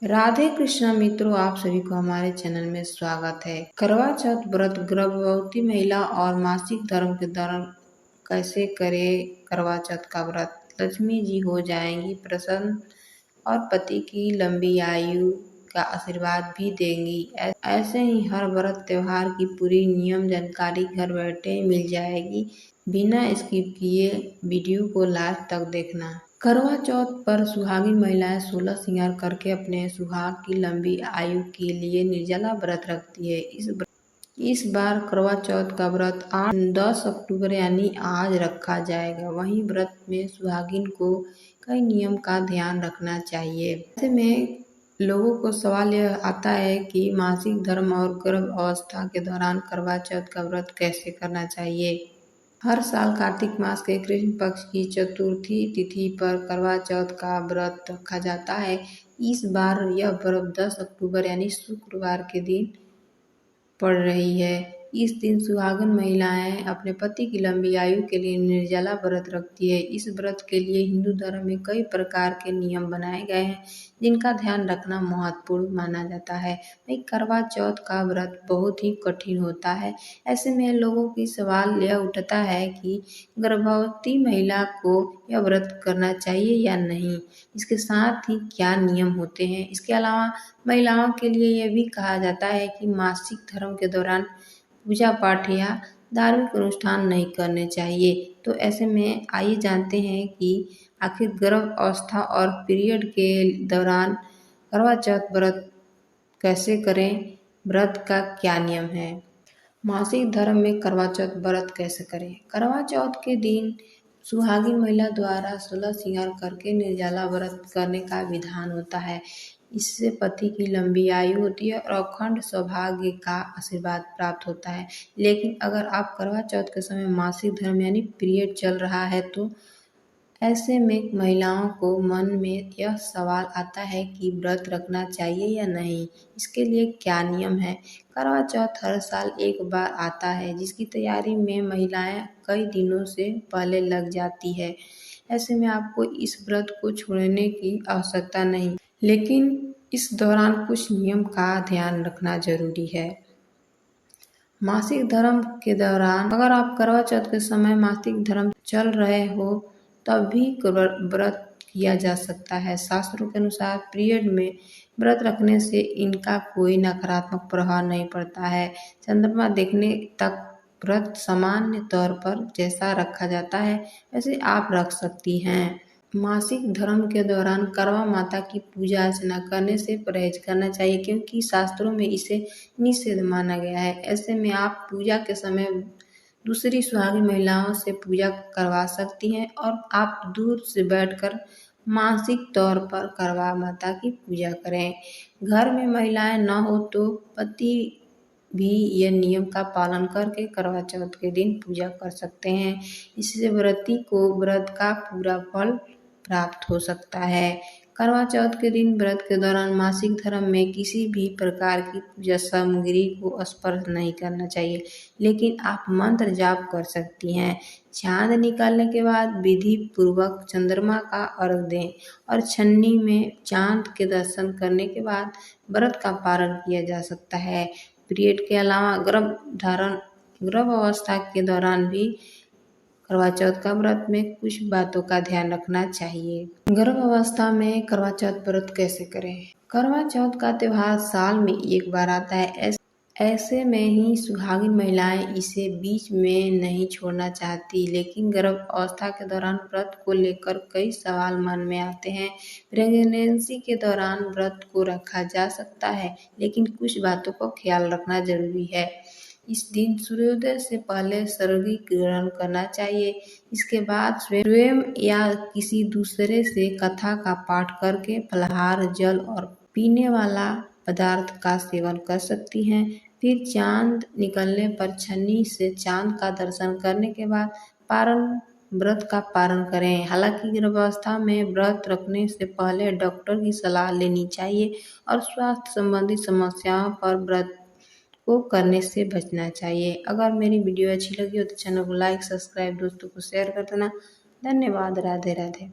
राधे कृष्णा मित्रों, आप सभी को हमारे चैनल में स्वागत है। करवा चौथ व्रत गर्भवती महिला और मासिक धर्म के दौरान कैसे करें। करवा चौथ का व्रत लक्ष्मी जी हो जाएंगी प्रसन्न और पति की लंबी आयु का आशीर्वाद भी देंगी। ऐसे ही हर व्रत त्योहार की पूरी नियम जानकारी घर बैठे मिल जाएगी। बिना स्किप किए वीडियो को लास्ट तक देखना। करवा चौथ पर सुहागिन महिलाएं 16 श्रृंगार करके अपने सुहाग की लंबी आयु के लिए निर्जला व्रत रखती है। इस बार करवा चौथ का व्रत 10 अक्टूबर यानी आज रखा जाएगा। वहीं व्रत में सुहागिन को कई नियम का ध्यान रखना चाहिए। ऐसे में लोगों को सवाल यह आता है कि मासिक धर्म और गर्भ अवस्था के दौरान करवा चौथ का व्रत कैसे करना चाहिए। हर साल कार्तिक मास के कृष्ण पक्ष की चतुर्थी तिथि पर करवा चौथ का व्रत रखा जाता है। इस बार यह व्रत 10 अक्टूबर यानी शुक्रवार के दिन पड़ रही है। इस दिन सुहागन महिलाएं अपने पति की लंबी आयु के लिए निर्जला व्रत रखती है। इस व्रत के लिए हिंदू धर्म में कई प्रकार के नियम बनाए गए हैं, जिनका ध्यान रखना महत्वपूर्ण माना जाता है। वही करवा चौथ का व्रत बहुत ही कठिन होता है। ऐसे में लोगों की सवाल यह उठता है कि गर्भवती महिला को यह व्रत करना चाहिए या नहीं, इसके साथ ही क्या नियम होते हैं। इसके अलावा महिलाओं के लिए यह भी कहा जाता है कि मासिक धर्म के दौरान पूजा पाठ या धार्मिक अनुष्ठान नहीं करने चाहिए। तो ऐसे में आइए जानते हैं कि आखिर गर्भ अवस्था और पीरियड के दौरान करवा चौथ व्रत कैसे करें, व्रत का क्या नियम है। मासिक धर्म में करवा चौथ व्रत कैसे करें। करवा चौथ के दिन सुहागिन महिला द्वारा 16 श्रृंगार करके निर्जला व्रत करने का विधान होता है। इससे पति की लंबी आयु होती है और अखंड सौभाग्य का आशीर्वाद प्राप्त होता है। लेकिन अगर आप करवा चौथ के समय मासिक धर्म यानी पीरियड चल रहा है तो ऐसे में महिलाओं को मन में यह सवाल आता है कि व्रत रखना चाहिए या नहीं, इसके लिए क्या नियम है। करवा चौथ हर साल एक बार आता है, जिसकी तैयारी में महिलाएं कई दिनों से पहले लग जाती है। ऐसे में आपको इस व्रत को छोड़ने की आवश्यकता नहीं, लेकिन इस दौरान कुछ नियम का ध्यान रखना जरूरी है। मासिक धर्म के दौरान अगर आप करवा चौथ के समय मासिक धर्म चल रहे हो तब भी व्रत किया जा सकता है। शास्त्रों के अनुसार पीरियड में व्रत रखने से इनका कोई नकारात्मक प्रभाव नहीं पड़ता है। चंद्रमा देखने तक व्रत सामान्य तौर पर जैसा रखा जाता है वैसे आप रख सकती हैं। मासिक धर्म के दौरान करवा माता की पूजा अर्चना करने से परहेज करना चाहिए, क्योंकि शास्त्रों में इसे निषेध माना गया है। ऐसे में आप पूजा के समय दूसरी सुहागिन महिलाओं से पूजा करवा सकती हैं और आप दूर से बैठकर मानसिक तौर पर करवा माता की पूजा करें। घर में महिलाएं न हो तो पति भी यह नियम का पालन करके करवा चौथ के दिन पूजा कर सकते हैं। इससे व्रती को व्रत का पूरा फल प्राप्त हो सकता है। करवा चौथ के दिन व्रत के दौरान मासिक धर्म में किसी भी प्रकार की पूजा सामग्री को स्पर्श नहीं करना चाहिए, लेकिन आप मंत्र जाप कर सकती हैं। चांद निकलने के बाद विधि पूर्वक चंद्रमा का अर्घ दें और छन्नी में चांद के दर्शन करने के बाद व्रत का पारण किया जा सकता है। पीरियड के अलावा गर्भ अवस्था के दौरान भी करवा चौथ का व्रत में कुछ बातों का ध्यान रखना चाहिए। गर्भ अवस्था में करवा चौथ व्रत कैसे करें। करवा चौथ का त्योहार साल में एक बार आता है। ऐसे में ही सुहागिन महिलाएं इसे बीच में नहीं छोड़ना चाहती, लेकिन गर्भ अवस्था के दौरान व्रत को लेकर कई सवाल मन में आते हैं। प्रेगनेंसी के दौरान व्रत को रखा जा सकता है, लेकिन कुछ बातों को ख्याल रखना जरूरी है। इस दिन सूर्योदय से पहले सर्गी ग्रहण करना चाहिए। इसके बाद स्वयं या किसी दूसरे से कथा का पाठ करके फलाहार, जल और पीने वाला पदार्थ का सेवन कर सकती हैं। फिर चांद निकलने पर छन्नी से चांद का दर्शन करने के बाद व्रत का पारण करें। हालांकि गर्भावस्था में व्रत रखने से पहले डॉक्टर की सलाह लेनी चाहिए और स्वास्थ्य संबंधी समस्याओं पर व्रत को करने से बचना चाहिए। अगर मेरी वीडियो अच्छी लगी हो तो चैनल को लाइक, सब्सक्राइब, दोस्तों को शेयर कर देना। धन्यवाद। राधे राधे।